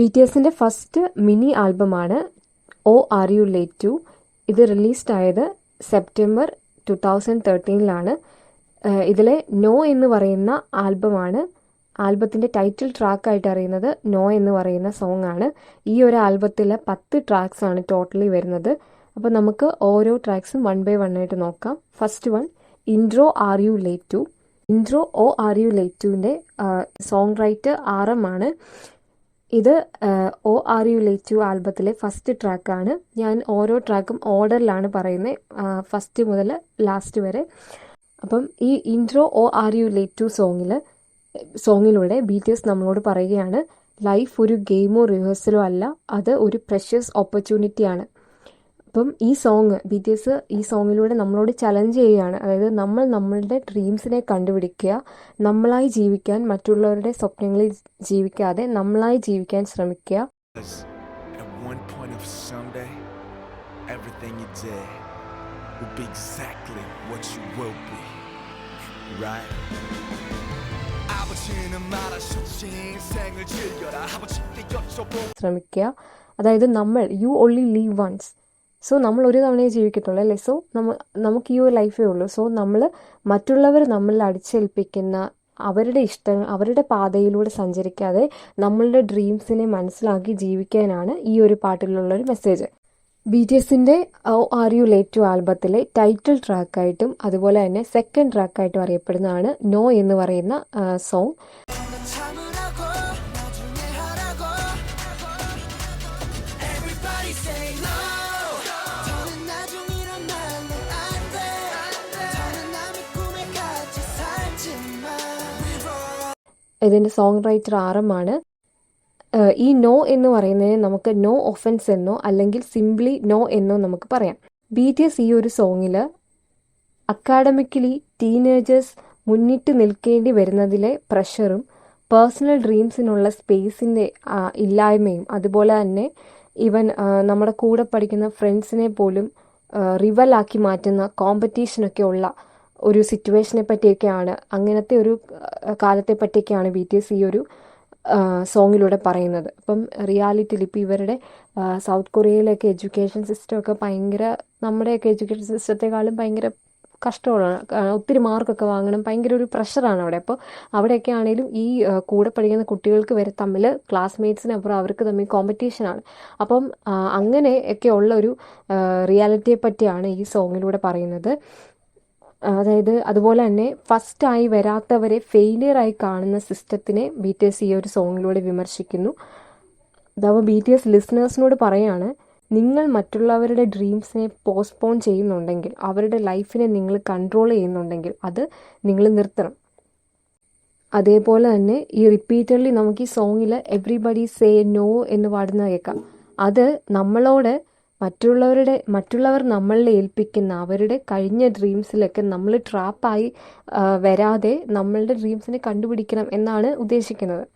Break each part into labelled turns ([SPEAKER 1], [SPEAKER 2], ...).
[SPEAKER 1] BTSന്റെ first mini ആൽബമാണ് oh are you late too. ഇത് released ആയത് സെപ്റ്റംബർ 2013 ഇതിലെ നോ എന്ന് പറയുന്ന ആൽബമാണ് ആൽബത്തിൻ്റെ ടൈറ്റിൽ ട്രാക്കായിട്ട് അറിയുന്നത്. നോ എന്ന് പറയുന്ന സോങ് ആണ്. ഈ ഒരു ആൽബത്തിൽ 10 ട്രാക്സ് ആണ് ടോട്ടലി വരുന്നത്. അപ്പോൾ നമുക്ക് ഓരോ ട്രാക്സും 1 by 1 ആയിട്ട് നോക്കാം. First one intro are you late too. Intro oh are you late ടുവിൻ്റെ സോങ് റൈറ്റർ RM ആണ്. ഇത് oh are you late too ആൽബത്തിലെ ഫസ്റ്റ് ട്രാക്കാണ്. ഞാൻ ഓരോ ട്രാക്കും ഓർഡറിലാണ് പറയുന്നത്, ഫസ്റ്റ് മുതൽ ലാസ്റ്റ് വരെ. അപ്പം ഈ intro oh are you late too സോങ്ങിലൂടെ BTS നമ്മളോട് പറയുകയാണ്, ലൈഫ് ഒരു ഗെയിമോ റിഹേഴ്സലോ അല്ല, അത് ഒരു പ്രഷ്യസ് ഓപ്പർച്യൂണിറ്റിയാണ്. അപ്പം ഈ സോങ് BTS ഈ സോങ്ങിലൂടെ നമ്മളോട് ചലഞ്ച് ചെയ്യുകയാണ്. അതായത് നമ്മൾ നമ്മളുടെ ഡ്രീംസിനെ കണ്ടുപിടിക്കുക, നമ്മളായി ജീവിക്കാൻ, മറ്റുള്ളവരുടെ സ്വപ്നങ്ങളിൽ ജീവിക്കാതെ നമ്മളായി ജീവിക്കാൻ ശ്രമിക്കുക. ശ്രമിക്കുക, അതായത് നമ്മൾ you only live once. So നമ്മൾ ഒരു തവണയെ ജീവിക്കത്തുള്ളൂ അല്ലേ. സോ നമുക്ക് ഈ ഒരു ലൈഫേ ഉള്ളൂ. സോ നമ്മൾ മറ്റുള്ളവർ നമ്മളിൽ അടിച്ചേൽപ്പിക്കുന്ന അവരുടെ ഇഷ്ടങ്ങൾ, അവരുടെ പാതയിലൂടെ സഞ്ചരിക്കാതെ നമ്മളുടെ ഡ്രീംസിനെ മനസ്സിലാക്കി ജീവിക്കാനാണ് ഈ ഒരു പാട്ടിലുള്ളൊരു മെസ്സേജ്. BTSന്റെ oh are you late too ആൽബത്തിലെ ടൈറ്റിൽ ട്രാക്കായിട്ടും അതുപോലെ തന്നെ സെക്കൻഡ് ട്രാക്കായിട്ടും അറിയപ്പെടുന്നതാണ് നോ എന്ന് പറയുന്ന സോങ്. ഇതിൻ്റെ സോങ് റൈറ്റർ RM ആണ്. ഈ നോ എന്ന് പറയുന്നതിന് നമുക്ക് നോ ഒഫൻസ് എന്നോ അല്ലെങ്കിൽ സിംപ്ലി നോ എന്നോ നമുക്ക് പറയാം. BTS ഈ ഒരു സോങ്ങിൽ അക്കാഡമിക്കലി ടീനേജേഴ്സ് മുന്നിട്ട് നിൽക്കേണ്ടി വരുന്നതിലെ പ്രഷറും പേഴ്സണൽ ഡ്രീംസിനുള്ള സ്പേസിൻ്റെ ഇല്ലായ്മയും അതുപോലെ തന്നെ ഈവൻ നമ്മുടെ കൂടെ പഠിക്കുന്ന ഫ്രണ്ട്സിനെ പോലും റിവലാക്കി മാറ്റുന്ന കോമ്പറ്റീഷനൊക്കെ ഉള്ള ഒരു സിറ്റുവേഷനെ പറ്റിയൊക്കെയാണ്, അങ്ങനത്തെ ഒരു കാലത്തെ പറ്റിയൊക്കെയാണ് BTS ഈ ഒരു സോങ്ങിലൂടെ പറയുന്നത്. അപ്പം റിയാലിറ്റിയിൽ ഇപ്പോൾ ഇവരുടെ സൗത്ത് കൊറിയയിലൊക്കെ എഡ്യൂക്കേഷൻ സിസ്റ്റമൊക്കെ ഭയങ്കര, നമ്മുടെയൊക്കെ എഡ്യൂക്കേഷൻ സിസ്റ്റത്തെക്കാളും ഭയങ്കര കഷ്ടമാണ്. ഒത്തിരി മാർക്കൊക്കെ വാങ്ങണം, ഭയങ്കര ഒരു പ്രഷറാണ് അവിടെ. അപ്പോൾ അവിടെയൊക്കെ ആണെങ്കിലും ഈ കൂടെ പഠിക്കുന്ന കുട്ടികൾക്ക് വരെ തമ്മിൽ ക്ലാസ്മേറ്റ്സിനപ്പുറം അവർക്ക് തമ്മിൽ കോമ്പറ്റീഷനാണ്. അപ്പം അങ്ങനെയൊക്കെ ഉള്ള ഒരു റിയാലിറ്റിയെ പറ്റിയാണ് ഈ സോങ്ങിലൂടെ പറയുന്നത്. അതായത് അതുപോലെ തന്നെ ഫസ്റ്റായി വരാത്തവരെ ഫെയിലിയറായി കാണുന്ന സിസ്റ്റത്തിനെ BTS ഈ ഒരു സോങ്ങിലൂടെ വിമർശിക്കുന്നു. അതാവുമ്പോൾ BTS ലിസണേഴ്സിനോട് പറയാണ്, നിങ്ങൾ മറ്റുള്ളവരുടെ ഡ്രീംസിനെ പോസ്റ്റ്പോൺ ചെയ്യുന്നുണ്ടെങ്കിൽ, അവരുടെ ലൈഫിനെ നിങ്ങൾ കൺട്രോൾ ചെയ്യുന്നുണ്ടെങ്കിൽ അത് നിങ്ങൾ നിർത്തണം. അതേപോലെ തന്നെ ഈ റിപ്പീറ്റഡ്ലി നമുക്ക് ഈ സോങ്ങിൽ എവ്രിബഡി സേ നോ എന്ന് പാടുന്നത് കേൾക്കാം. അത് നമ്മളോട് മറ്റുള്ളവർ നമ്മളിൽ ഏൽപ്പിക്കുന്ന അവരുടെ കഴിഞ്ഞ ഡ്രീംസിലൊക്കെ നമ്മൾ ട്രാപ്പായി വരാതെ നമ്മളുടെ ഡ്രീംസിനെ കണ്ടുപിടിക്കണം എന്നാണ് ഉദ്ദേശിക്കുന്നത്.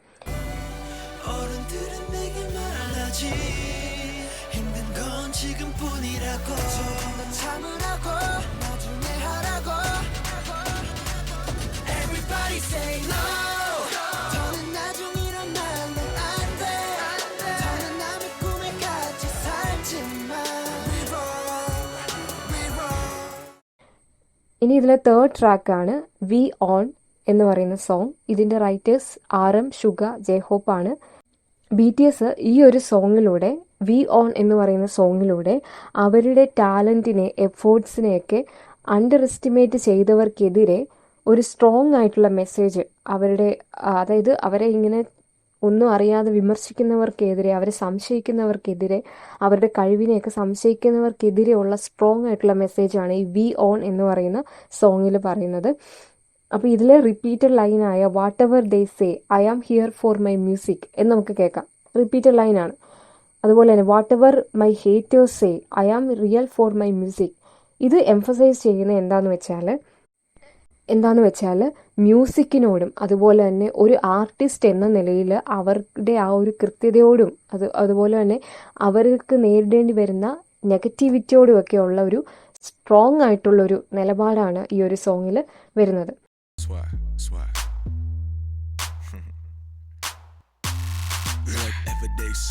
[SPEAKER 1] ഇനി ഇതിലെ തേർഡ് ട്രാക്കാണ് വി ഓൺ എന്ന് പറയുന്ന സോങ്. ഇതിൻ്റെ റൈറ്റേഴ്സ് RM, ഷുഗ, ജെഹോപ്പ് ആണ്. BTS ഈ ഒരു സോങ്ങിലൂടെ, വി ഓൺ എന്ന് പറയുന്ന സോങ്ങിലൂടെ അവരുടെ ടാലൻറ്റിനെ, എഫേർട്സിനെയൊക്കെ അണ്ടർ എസ്റ്റിമേറ്റ് ചെയ്തവർക്കെതിരെ ഒരു സ്ട്രോങ് ആയിട്ടുള്ള മെസ്സേജ്, അതായത് അവരെ ഇങ്ങനെ ഒന്നും അറിയാതെ വിമർശിക്കുന്നവർക്കെതിരെ, അവരെ സംശയിക്കുന്നവർക്കെതിരെ, അവരുടെ കഴിവിനെയൊക്കെ സംശയിക്കുന്നവർക്കെതിരെയുള്ള സ്ട്രോങ് ആയിട്ടുള്ള മെസ്സേജാണ് ഈ വി ഓൺ എന്ന് പറയുന്ന സോങ്ങിൽ പറയുന്നത്. അപ്പോൾ ഇതിലെ റിപ്പീറ്റഡ് ലൈനായ whatever they say I am here for my music എന്ന് നമുക്ക് കേൾക്കാം. റിപ്പീറ്റഡ് ലൈനാണ്. അതുപോലെ തന്നെ whatever my haters say I am real for my music. ഇത് എംഫസൈസ് ചെയ്യുന്നത് എന്താന്ന് വെച്ചാൽ മ്യൂസിക്കിനോടും അതുപോലെ തന്നെ ഒരു ആർട്ടിസ്റ്റ് എന്ന നിലയിൽ അവരുടെ ആ ഒരു കൃത്യതയോടും അതുപോലെ തന്നെ അവർക്ക് നേരിടേണ്ടി വരുന്ന നെഗറ്റിവിറ്റിയോടും ഒക്കെ ഉള്ള ഒരു സ്ട്രോങ് ആയിട്ടുള്ളൊരു നിലപാടാണ് ഈ ഒരു സോങ്ങിൽ വരുന്നത്.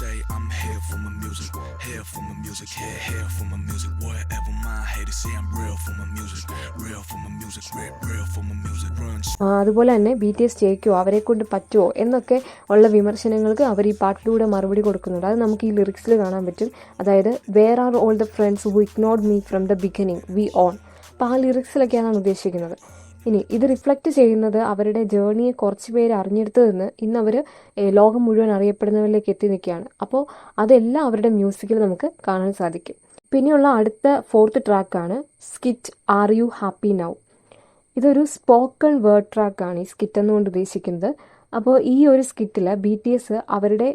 [SPEAKER 2] say I'm here for my music, here for my music, here for my music. Whatever my haters say, I'm real for my music, real for my music, real for my music.
[SPEAKER 1] അതുപോലെ തന്നെ BTS ജയിക്കുമോ, അവരെ കൊണ്ട് പറ്റുമോ എന്നൊക്കെ ഉള്ള വിമർശനങ്ങൾക്ക് അവർ ഈ പാട്ടിലൂടെ മറുപടി കൊടുക്കുന്നുണ്ട്. അത് നമുക്ക് ഈ ലിറിക്സിൽ കാണാൻ പറ്റും. അതായത് where are all the friends who ignored me from the beginning we on. അപ്പോൾ ആ ലിറിക്സിലൊക്കെയാണ് ഉദ്ദേശിക്കുന്നത്. ഇനി ഇത് റിഫ്ലക്റ്റ് ചെയ്യുന്നത് അവരുടെ ജേർണിയെ കുറച്ച് പേര് അറിഞ്ഞെടുത്തതെന്ന് ഇന്ന് അവർ ലോകം മുഴുവൻ അറിയപ്പെടുന്നവരിലേക്ക് എത്തി നിൽക്കുകയാണ്. അപ്പോൾ അതെല്ലാം അവരുടെ മ്യൂസിക്കിൽ നമുക്ക് കാണാൻ സാധിക്കും. പിന്നെയുള്ള അടുത്ത 4th ട്രാക്കാണ് skit are you happy now. ഇതൊരു സ്പോക്കൺ വേർഡ് ട്രാക്കാണ് ഈ സ്കിറ്റ് എന്നുകൊണ്ട് ഉദ്ദേശിക്കുന്നത്. അപ്പോൾ ഈ ഒരു സ്കിറ്റിൽ BTS അവരുടെ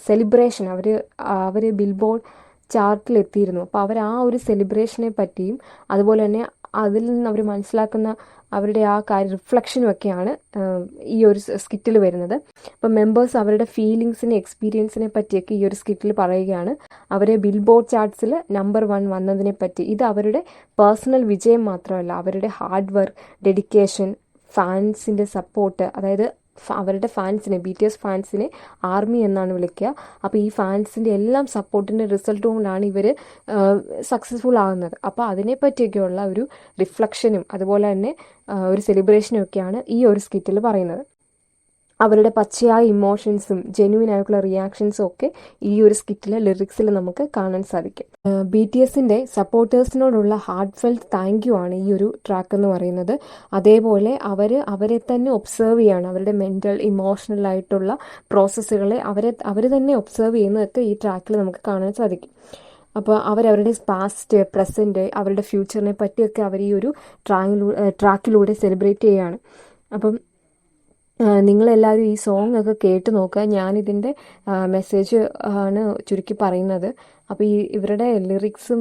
[SPEAKER 1] സെലിബ്രേഷൻ, അവർ ബിൽബോർഡ് ചാർട്ടിലെത്തിയിരുന്നു. അപ്പോൾ അവർ ആ ഒരു സെലിബ്രേഷനെ പറ്റിയും അതുപോലെ തന്നെ അതിൽ നിന്ന് അവർ മനസ്സിലാക്കുന്ന അവരുടെ ആ റിഫ്ലക്ഷനും ഒക്കെയാണ് ഈ ഒരു സ്കിറ്റിൽ വരുന്നത്. അപ്പം മെമ്പേഴ്സ് അവരുടെ ഫീലിങ്സിനെ എക്സ്പീരിയൻസിനെ പറ്റിയൊക്കെ ഈ ഒരു സ്കിറ്റിൽ പറയുകയാണ്. അവരെ ബിൽബോർഡ് ചാർട്ട്സിൽ നമ്പർ 1 വന്നതിനെ പറ്റി. ഇത് അവരുടെ പേഴ്സണൽ വിജയം മാത്രമല്ല, അവരുടെ ഹാർഡ് വർക്ക്, ഡെഡിക്കേഷൻ, ഫാൻസിൻ്റെ സപ്പോർട്ട്, അതായത് അവരുടെ ഫാൻസിനെ, BTS ഫാൻസിനെ ആർമി എന്നാണ് വിളിക്കുക. അപ്പോൾ ഈ ഫാൻസിൻ്റെ എല്ലാം സപ്പോർട്ടിൻ്റെ റിസൾട്ട് കൊണ്ടാണ് ഇവർ സക്സസ്ഫുൾ ആകുന്നത്. അപ്പോൾ അതിനെപ്പറ്റിയൊക്കെയുള്ള ഒരു റിഫ്ലക്ഷനും അതുപോലെ തന്നെ ഒരു സെലിബ്രേഷനും ഒക്കെയാണ് ഈ ഒരു സ്കിറ്റിൽ പറയുന്നത്. അവരുടെ പച്ചയായ ഇമോഷൻസും ജെന്യുവൻ ആയിട്ടുള്ള റിയാക്ഷൻസും ഒക്കെ ഈ ഒരു സ്കിറ്റിലെ ലിറിക്സിൽ നമുക്ക് കാണാൻ സാധിക്കും. BTSന്റെ സപ്പോർട്ടേഴ്സിനോടുള്ള ഹാർട്ട് ഫെൽറ്റ് താങ്ക് യു ആണ് ഈ ഒരു ട്രാക്ക് എന്ന് പറയുന്നത്. അതേപോലെ അവരെ തന്നെ ഒബ്സർവ് ചെയ്യാണ്, അവരുടെ മെൻ്റൽ ഇമോഷണൽ ആയിട്ടുള്ള പ്രോസസ്സുകളെ അവർ തന്നെ ഒബ്സർവ് ചെയ്യുന്നതൊക്കെ ഈ ട്രാക്കിൽ നമുക്ക് കാണാൻ സാധിക്കും. അപ്പോൾ അവരവരുടെ പാസ്റ്റ്, പ്രസൻറ്റ്, അവരുടെ ഫ്യൂച്ചറിനെ പറ്റിയൊക്കെ അവർ ഈ ഒരു ട്രാക്കിലൂടെ സെലിബ്രേറ്റ് ചെയ്യുകയാണ്. അപ്പം നിങ്ങളെല്ലാവരും ഈ സോങ് ഒക്കെ കേട്ട് നോക്കുക. ഞാനിതിൻ്റെ മെസ്സേജ് ആണ് ചുരുക്കി പറയുന്നത്. അപ്പോൾ ഇവരുടെ ലിറിക്സും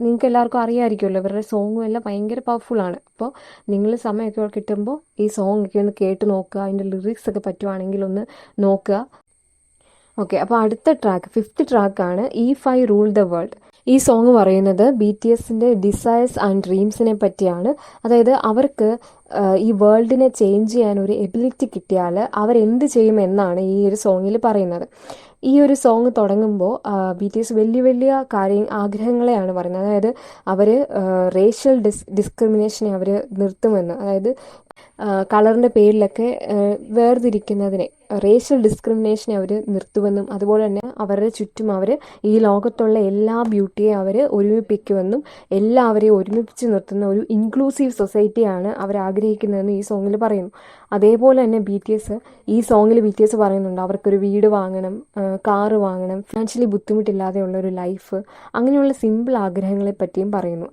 [SPEAKER 1] നിങ്ങൾക്ക് എല്ലാവർക്കും അറിയാമായിരിക്കുമല്ലോ, ഇവരുടെ സോങ്ങും എല്ലാം ഭയങ്കര പവർഫുള്ളാണ്. അപ്പോൾ നിങ്ങൾ സമയമൊക്കെ കിട്ടുമ്പോൾ ഈ സോങ് ഒക്കെ ഒന്ന് കേട്ട് നോക്കുക, അതിൻ്റെ ലിറിക്സ് ഒക്കെ പറ്റുവാണെങ്കിൽ ഒന്ന് നോക്കുക. ഓക്കെ, അപ്പോൾ അടുത്ത ട്രാക്ക് 5th ട്രാക്കാണ് if I rule the world. ഈ സോങ് പറയുന്നത് BTSന്റെ ഡിസയേഴ്സ് ആൻഡ് ഡ്രീംസിനെ പറ്റിയാണ്. അതായത് അവർക്ക് ഈ വേൾഡിനെ ചേഞ്ച് ചെയ്യാൻ ഒരു എബിലിറ്റി കിട്ടിയാൽ അവരെന്ത് ചെയ്യുമെന്നാണ് ഈ ഒരു സോങ്ങിൽ പറയുന്നത്. ഈ ഒരു സോങ് തുടങ്ങുമ്പോൾ BTS വലിയ ആഗ്രഹങ്ങളെയാണ് പറയുന്നത്. അതായത് അവർ റേഷ്യൽ ഡിസ്ക്രിമിനേഷനെ അവർ നിർത്തുമെന്ന്, അതായത് കളറിൻ്റെ പേരിലൊക്കെ വേർതിരിക്കുന്നതിനെ, റേഷ്യൽ ഡിസ്ക്രിമിനേഷനെ അവർ നിർത്തുമെന്നും അതുപോലെ തന്നെ അവരുടെ ചുറ്റും അവർ ഈ ലോകത്തുള്ള എല്ലാ ബ്യൂട്ടിയെ അവർ ഒരുമിപ്പിക്കുമെന്നും എല്ലാവരെയും ഒരുമിപ്പിച്ച് നിർത്തുന്ന ഒരു ഇൻക്ലൂസീവ് സൊസൈറ്റിയാണ് അവർ ആഗ്രഹിക്കുന്നതെന്ന് ഈ സോങ്ങിൽ പറയുന്നു. അതേപോലെ തന്നെ ഈ സോങ്ങിൽ BTS പറയുന്നുണ്ട് അവർക്കൊരു വീട് വാങ്ങണം, കാറ് വാങ്ങണം, ഫിനാൻഷ്യലി ബുദ്ധിമുട്ടില്ലാതെയുള്ള ഒരു ലൈഫ്, അങ്ങനെയുള്ള സിമ്പിൾ ആഗ്രഹങ്ങളെ പറ്റിയും പറയുന്നു.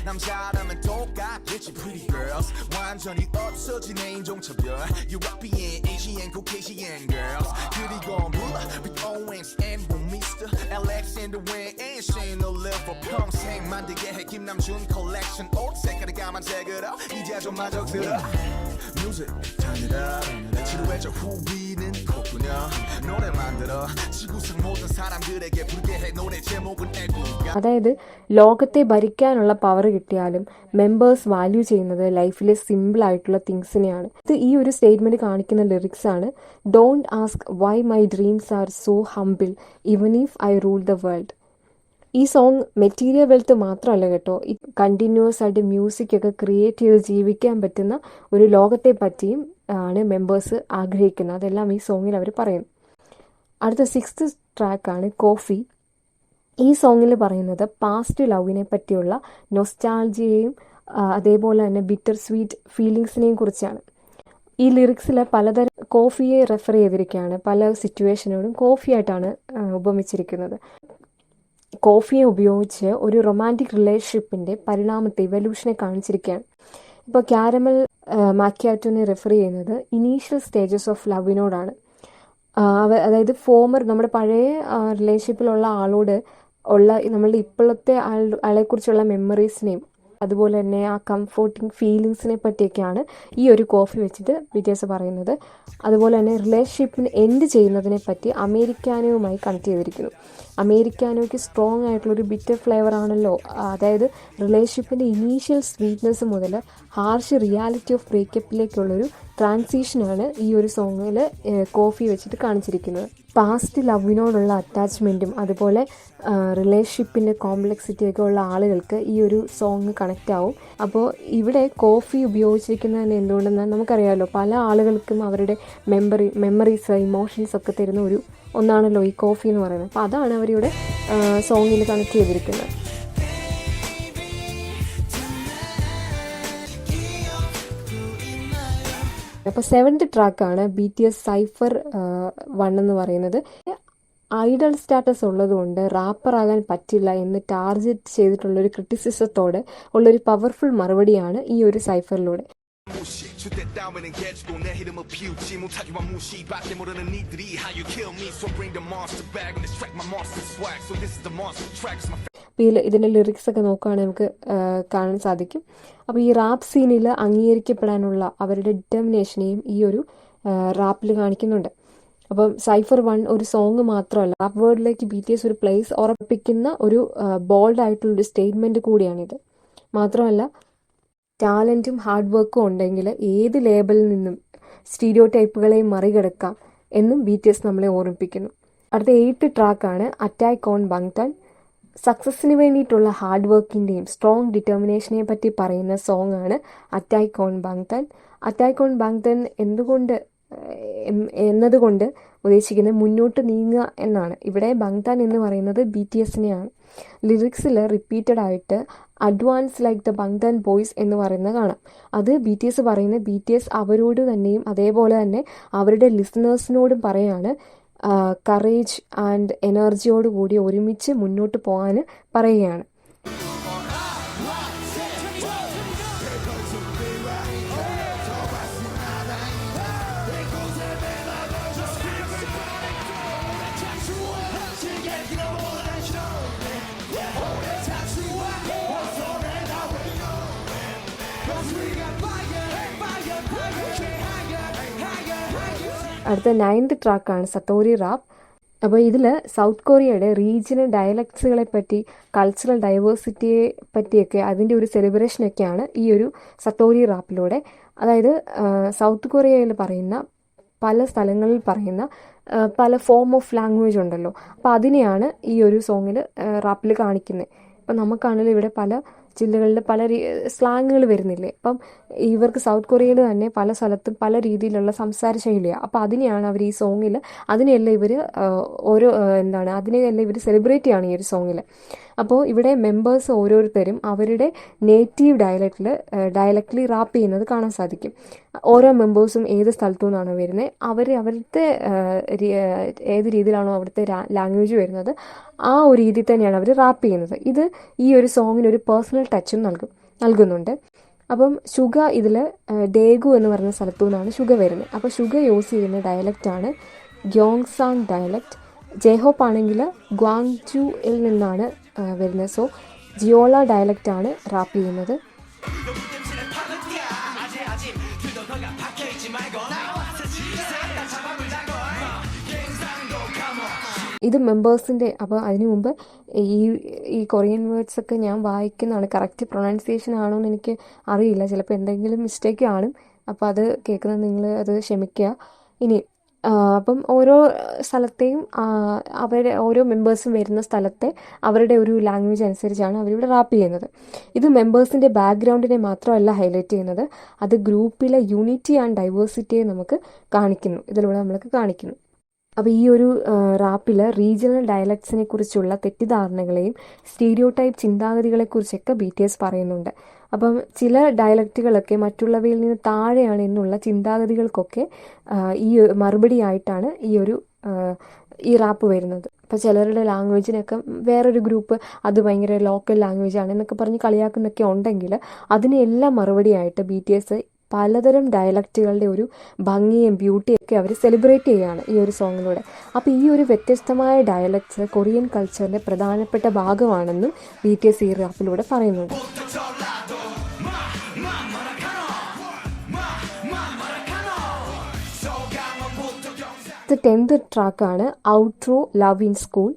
[SPEAKER 2] 남자라면 똑같겠지 pretty girls 완전히 없어진 인종차별 European, Asian, Caucasian girls 그리고 몰라 with Owens and Mr. Alexander Wang and Shane Oliver 평생 만들게 해 김남준 collection 옷 색깔이 까만색으로 이제 좀 만족스러 Music turn it up 지루해져 후비는 콧구녕 노래 만들어 지구상 모든 사람들에게 부르게 해 노래 제목은 애국가.
[SPEAKER 1] അതായത് ലോകത്തെ ഭരിക്കാനുള്ള പവർ കിട്ടിയാലും മെമ്പേഴ്സ് വാല്യൂ ചെയ്യുന്നത് ലൈഫിലെ സിമ്പിൾ ആയിട്ടുള്ള തിങ്സിനെയാണ്. ഇത് ഈ ഒരു സ്റ്റേറ്റ്മെന്റ് കാണിക്കുന്ന ലിറിക്സ് ആണ്. Don't ask why my dreams are so humble even if I rule the world. ഈ സോങ് മെറ്റീരിയൽ വെൽത്ത് മാത്രമല്ല കേട്ടോ, ഈ കണ്ടിന്യൂസ് ആയിട്ട് മ്യൂസിക് ഒക്കെ ക്രിയേറ്റ് ചെയ്ത് ജീവിക്കാൻ പറ്റുന്ന ഒരു ലോകത്തെ പറ്റിയും ആണ് മെമ്പേഴ്സ് ആഗ്രഹിക്കുന്നത്. അതെല്ലാം ഈ സോങ്ങിൽ അവർ പറയുന്നു. അടുത്ത 6th ട്രാക്കാണ് കോഫി. ഈ സോങ്ങിൽ പറയുന്നത് പാസ്റ്റ് ലവിനെ പറ്റിയുള്ള നൊസ്റ്റാൾജിയയും അതേപോലെ തന്നെ ബിറ്റർ സ്വീറ്റ് ഫീലിങ്സിനെയും കുറിച്ചാണ്. ഈ ലിറിക്സിൽ പലതരം കോഫിയെ റെഫർ ചെയ്തിരിക്കുകയാണ്. പല സിറ്റുവേഷനോടും കോഫിയായിട്ടാണ് ഉപമിച്ചിരിക്കുന്നത്. കോഫിയെ ഉപയോഗിച്ച് ഒരു റൊമാൻറ്റിക് റിലേഷൻഷിപ്പിൻ്റെ പരിണാമത്തെ, ഇവല്യൂഷനെ കാണിച്ചിരിക്കുകയാണ്. ഇപ്പോൾ ക്യാരമൽ മാക്യാറ്റോനെ റെഫർ ചെയ്യുന്നത് ഇനീഷ്യൽ സ്റ്റേജസ് ഓഫ് ലവിനോടാണ്. അതായത് നമ്മുടെ പഴയ റിലേഷൻഷിപ്പിലുള്ള ആളോട് ഉള്ള നമ്മളുടെ ഇപ്പോഴത്തെ ആളെക്കുറിച്ചുള്ള മെമ്മറീസിനെയും അതുപോലെ തന്നെ ആ കംഫോർട്ടിങ് ഫീലിങ്സിനെ പറ്റിയൊക്കെയാണ് ഈ ഒരു കോഫി വെച്ചിട്ട് BTS പറയുന്നത്. അതുപോലെ തന്നെ റിലേഷൻഷിപ്പിന് എൻഡ് ചെയ്യുന്നതിനെ പറ്റി അമേരിക്കാനയുമായി കണക്ട് ചെയ്തിരിക്കുന്നു. അമേരിക്കാനോയ്ക്ക് സ്ട്രോങ് ആയിട്ടുള്ളൊരു ബിറ്റർ ഫ്ലേവർ ആണല്ലോ. അതായത് റിലേഷൻഷിപ്പിൻ്റെ ഇനീഷ്യൽ സ്വീറ്റ്നെസ് മുതൽ ഹാർഷ് റിയാലിറ്റി ഓഫ് ബ്രേക്കപ്പിലേക്കുള്ളൊരു ട്രാൻസിഷനാണ് ഈ ഒരു സോങ്ങിൽ കോഫി വെച്ചിട്ട് കാണിച്ചിരിക്കുന്നത്. പാസ്റ്റ് ലവിനോടുള്ള അറ്റാച്ച്മെൻറ്റും അതുപോലെ റിലേഷൻഷിപ്പിൻ്റെ കോംപ്ലക്സിറ്റിയൊക്കെ ഉള്ള ആളുകൾക്ക് ഈ ഒരു സോങ് കണക്റ്റ് ആവും. അപ്പോൾ ഇവിടെ കോഫി ഉപയോഗിച്ചിരിക്കുന്നത് എന്തുകൊണ്ടെന്നാൽ നമുക്കറിയാമല്ലോ, പല ആളുകൾക്കും അവരുടെ മെമ്മറീസ് ഇമോഷൻസ് ഒക്കെ തരുന്ന ഒന്നാണല്ലോ ഈ കോഫി എന്ന് പറയുന്നത്. അപ്പോൾ അതാണ് അവരിവിടെ സോങ്ങിൽ കണക്ട് ചെയ്തിരിക്കുന്നത്. അപ്പോൾ 7th ട്രാക്കാണ് BTS സൈഫർ 1 എന്ന് പറയുന്നത്. ഐഡൽ സ്റ്റാറ്റസ് ഉള്ളതുകൊണ്ട് റാപ്പറാകാൻ പറ്റില്ല എന്ന് ടാർഗറ്റ് ചെയ്തിട്ടുള്ളൊരു ക്രിറ്റിസിസത്തോട് ഉള്ളൊരു പവർഫുൾ മറുപടിയാണ് ഈ ഒരു സൈഫറിലൂടെ. ഇതിൻ്റെ ലിറിക്സ് ഒക്കെ നോക്കുകയാണെങ്കിൽ നമുക്ക് കാണാൻ സാധിക്കും. അപ്പോൾ ഈ റാപ്പ് സീനിൽ അംഗീകരിക്കപ്പെടാനുള്ള അവരുടെ ഡിറ്റർമിനേഷനെയും ഈ ഒരു റാപ്പിൽ കാണിക്കുന്നുണ്ട്. അപ്പം സൈഫർ 1 ഒരു സോങ് മാത്രമല്ല, റാപ്പ് വേർഡിലേക്ക് BTS ഒരു പ്ലേസ് ഉറപ്പിക്കുന്ന ഒരു ബോൾഡ് ആയിട്ടുള്ളൊരു സ്റ്റേറ്റ്മെൻറ്റ് കൂടിയാണിത്. മാത്രമല്ല ടാലൻറ്റും ഹാർഡ് വർക്കും ഉണ്ടെങ്കിൽ ഏത് ലേബലിൽ നിന്നും സ്റ്റീരിയോ ടൈപ്പുകളെയും മറികടക്കാം എന്നും BTS നമ്മളെ ഓർമ്മിപ്പിക്കുന്നു. അടുത്ത 8th ട്രാക്കാണ് അറ്റാക്ക് ഓൺ ബങ്ടൻ. സക്സസ്സിന് വേണ്ടിയിട്ടുള്ള ഹാർഡ് വർക്കിൻ്റെയും സ്ട്രോങ് ഡിറ്റർമിനേഷനെ പറ്റി പറയുന്ന സോങ് ആണ് അറ്റാക്ക് ഓൺ ബങ്ടൻ. അറ്റാക്ക് ഓൺ ബങ്ടൻ എന്നതുകൊണ്ട് ഉദ്ദേശിക്കുന്നത് മുന്നോട്ട് നീങ്ങുക എന്നാണ്. ഇവിടെ ബങ്ടാൻ എന്ന് പറയുന്നത് BTSനെയാണ്. ലിറിക്സിൽ റിപ്പീറ്റഡ് ആയിട്ട് അഡ്വാൻസ് ലൈക്ക് ദ ബങ്ടാൻ ബോയ്സ് എന്ന് പറയുന്നത് കാണാം. അത് BTS പറയുന്നത് BTS അവരോട് തന്നെയും അതേപോലെ തന്നെ അവരുടെ ലിസണേഴ്സിനോടും പറയാണ് കറേജ് ആൻഡ് എനർജിയോടുകൂടി ഒരുമിച്ച് മുന്നോട്ട് പോകാൻ പറയുകയാണ്. അടുത്ത 9th ട്രാക്കാണ് സത്തോരി റാപ്പ്. അപ്പോൾ ഇതിൽ സൗത്ത് കൊറിയയുടെ റീജിയണൽ ഡയലക്ട്സുകളെ പറ്റി, കൾച്ചറൽ ഡൈവേഴ്സിറ്റിയെ പറ്റിയൊക്കെ അതിൻ്റെ ഒരു സെലിബ്രേഷനൊക്കെയാണ് ഈ ഒരു സത്തോരി റാപ്പിലൂടെ. അതായത് സൗത്ത് കൊറിയയിൽ പറയുന്ന പല സ്ഥലങ്ങളിൽ പറയുന്ന പല ഫോം ഓഫ് ലാംഗ്വേജ് ഉണ്ടല്ലോ, അപ്പോൾ അതിനെയാണ് ഈ ഒരു സോങ്ങിൽ റാപ്പിൽ കാണിക്കുന്നത്. അപ്പം നമുക്കാണെങ്കിൽ ഇവിടെ പല ജില്ലകളിൽ പല സ്ലാങ്ങുകൾ വരുന്നില്ലേ. അപ്പം ഇവർക്ക് സൗത്ത് കൊറിയയിൽ തന്നെ പല സ്ഥലത്തും പല രീതിയിലുള്ള സംസാര ശൈലിയാണ്. അപ്പോൾ അതിനെയാണ് അവർ ഈ സോങ്ങിൽ അതിനെയല്ല ഇവർ അതിനെയല്ല ഇവർ സെലിബ്രേറ്റ് ചെയ്യുകയാണ് ഈ ഒരു സോങ്ങിൽ. അപ്പോൾ ഇവിടെ മെമ്പേഴ്സ് ഓരോരുത്തരും അവരുടെ നേറ്റീവ് ഡയലക്റ്റിൽ റാപ്പ് ചെയ്യുന്നത് കാണാൻ സാധിക്കും. ഓരോ മെമ്പേഴ്സും ഏത് സ്ഥലത്തു നിന്നാണോ വരുന്നത്, അവരുടെ ഏത് രീതിയിലാണോ അവിടുത്തെ ലാംഗ്വേജ് വരുന്നത് ആ ഒരു രീതിയിൽ തന്നെയാണ് അവർ റാപ്പ് ചെയ്യുന്നത്. ഇത് ഈ ഒരു സോങ്ങിന് ഒരു പേഴ്സണൽ ടച്ചും നൽകുന്നുണ്ട്. അപ്പം ഷുഗ ഇതിൽ ഡേഗു എന്ന് പറയുന്ന സ്ഥലത്തു നിന്നാണ് ഷുഗ വരുന്നത്. അപ്പോൾ ഷുഗ യൂസ് ചെയ്യുന്ന ഡയലക്റ്റാണ് ഗ്യോങ്സാങ് ഡയലക്റ്റ്. ജെഹോപ്പ് ആണെങ്കിൽ ഗ്വാങ്ജുയിൽ നിന്നാണ് വരുന്നത്. സോ ജിയോള ഡയലക്റ്റാണ് റാപ്പ് ചെയ്യുന്നത്. ഇത് മെമ്പേഴ്സിൻ്റെ. അപ്പോൾ അതിനു മുമ്പ് ഈ കൊറിയൻ വേർഡ്സൊക്കെ ഞാൻ വായിക്കുന്നതാണ്. കറക്റ്റ് പ്രൊനൗൺസിയേഷൻ ആണോ എന്ന് എനിക്ക് അറിയില്ല, ചിലപ്പോൾ എന്തെങ്കിലും മിസ്റ്റേക്ക് കാണും. അപ്പോൾ അത് കേൾക്കുന്നത് നിങ്ങൾ അത് ക്ഷമിക്കുക. ഇനി അപ്പം ഓരോ സ്ഥലത്തെയും ഓരോ മെമ്പേഴ്സും വരുന്ന സ്ഥലത്തെ അവരുടെ ഒരു ലാംഗ്വേജ് അനുസരിച്ചാണ് അവരിവിടെ റാപ്പ് ചെയ്യുന്നത്. ഇത് മെമ്പേഴ്സിൻ്റെ ബാക്ക്ഗ്രൗണ്ടിനെ മാത്രമല്ല ഹൈലൈറ്റ് ചെയ്യുന്നത്, അത് ഗ്രൂപ്പിലെ യൂണിറ്റി ആൻഡ് ഡൈവേഴ്സിറ്റിയെ നമുക്ക് കാണിക്കുന്നു, ഇതിലൂടെ നമ്മൾക്ക് കാണിക്കുന്നു. അപ്പോൾ ഈ ഒരു റാപ്പിൽ റീജിയണൽ ഡയലക്ട്സിനെ കുറിച്ചുള്ള തെറ്റിദ്ധാരണകളെയും സ്റ്റീരിയോ ടൈപ്പ് ചിന്താഗതികളെക്കുറിച്ചൊക്കെ BTS പറയുന്നുണ്ട്. അപ്പം ചില ഡയലക്റ്റുകളൊക്കെ മറ്റുള്ളവയിൽ നിന്ന് താഴെയാണ് എന്നുള്ള ചിന്താഗതികൾക്കൊക്കെ ഈ മറുപടിയായിട്ടാണ് ഈ റാപ്പ് വരുന്നത്. ഇപ്പോൾ ചിലരുടെ ലാംഗ്വേജിനൊക്കെ വേറൊരു ഗ്രൂപ്പ് അത് ഭയങ്കര ലോക്കൽ ലാംഗ്വേജാണ് എന്നൊക്കെ പറഞ്ഞ് കളിയാക്കുന്നൊക്കെ ഉണ്ടെങ്കിൽ അതിനെല്ലാം മറുപടിയായിട്ട് BTS പലതരം ഡയലക്റ്റുകളുടെ ഒരു ഭംഗിയും ബ്യൂട്ടിയൊക്കെ അവർ സെലിബ്രേറ്റ് ചെയ്യുകയാണ് ഈ ഒരു സോങ്ങിലൂടെ. അപ്പോൾ ഈ ഒരു വ്യത്യസ്തമായ ഡയലക്ട്സ് കൊറിയൻ കൾച്ചറിൻ്റെ പ്രധാനപ്പെട്ട ഭാഗമാണെന്നും BTS ഈ റാപ്പിലൂടെ പറയുന്നുണ്ട്. 10th ട്രാക്കാണ് ഔട്ട്രോ ലവ് ഇൻ സ്കൂൾ.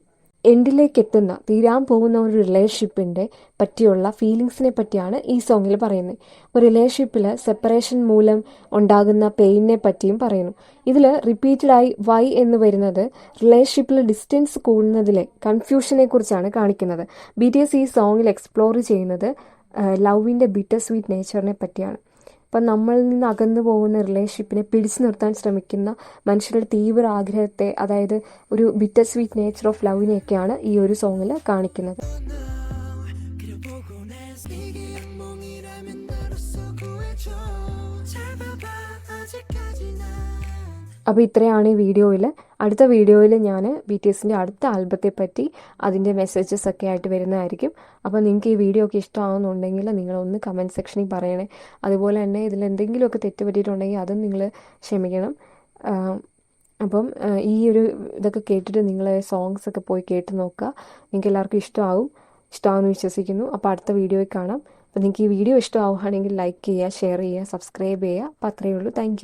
[SPEAKER 1] എൻഡിലേക്ക് എത്തുന്ന തീരാൻ പോകുന്ന ഒരു റിലേഷൻഷിപ്പിൻ്റെ പറ്റിയുള്ള ഫീലിങ്സിനെ പറ്റിയാണ് ഈ സോങ്ങിൽ പറയുന്നത്. ഒരു റിലേഷൻഷിപ്പിൽ സെപ്പറേഷൻ മൂലം ഉണ്ടാകുന്ന പെയിനെ പറ്റിയും പറയുന്നു. ഇതിൽ റിപ്പീറ്റഡായി വൈ എന്ന് വരുന്നത് റിലേഷൻഷിപ്പിൽ ഡിസ്റ്റൻസ് കൂടുന്നതിലെ കൺഫ്യൂഷനെ കുറിച്ചാണ് കാണിക്കുന്നത്. BTS ഈ സോങ്ങിൽ എക്സ്പ്ലോർ ചെയ്യുന്നത് ലവിൻ്റെ ബിറ്റർ സ്വീറ്റ് നേച്ചറിനെ പറ്റിയാണ്. അപ്പം നമ്മളിൽ നിന്ന് അകന്നു പോകുന്ന റിലേഷൻഷിപ്പിനെ പിടിച്ചു നിർത്താൻ ശ്രമിക്കുന്ന മനുഷ്യരുടെ തീവ്ര ആഗ്രഹത്തെ, അതായത് ഒരു ബിറ്റർ സ്വീറ്റ് നേച്ചർ ഓഫ് ലവിനെയൊക്കെയാണ് ഈ ഒരു സോങ്ങിൽ കാണിക്കുന്നത്. അപ്പോൾ ഇത്രയാണ് ഈ വീഡിയോയിൽ. അടുത്ത വീഡിയോയിൽ ഞാൻ BTSൻ്റെ അടുത്ത ആൽബത്തെ പറ്റി അതിൻ്റെ മെസ്സേജസ് ഒക്കെ ആയിട്ട് വരുന്നതായിരിക്കും. അപ്പോൾ നിങ്ങൾക്ക് ഈ വീഡിയോ ഒക്കെ ഇഷ്ടമാകുന്നുണ്ടെങ്കിൽ നിങ്ങളൊന്ന് കമൻറ്റ് സെക്ഷനിൽ പറയണേ. അതുപോലെ തന്നെ ഇതിൽ എന്തെങ്കിലുമൊക്കെ തെറ്റ് പറ്റിയിട്ടുണ്ടെങ്കിൽ അതും നിങ്ങൾ ക്ഷമിക്കണം. അപ്പം ഈ ഒരു ഇതൊക്കെ കേട്ടിട്ട് നിങ്ങൾ സോങ്സ് ഒക്കെ പോയി കേട്ട് നോക്കുക. നിങ്ങൾക്ക് എല്ലാവർക്കും ഇഷ്ടമാകുമെന്ന് വിശ്വസിക്കുന്നു. അപ്പോൾ അടുത്ത വീഡിയോയിൽ കാണാം. അപ്പോൾ നിങ്ങൾക്ക് ഈ വീഡിയോ ഇഷ്ടമാവുകയാണെങ്കിൽ ലൈക്ക് ചെയ്യുക, ഷെയർ ചെയ്യുക, സബ്സ്ക്രൈബ് ചെയ്യുക. അപ്പോൾ അത്രയേ ഉള്ളൂ. താങ്ക്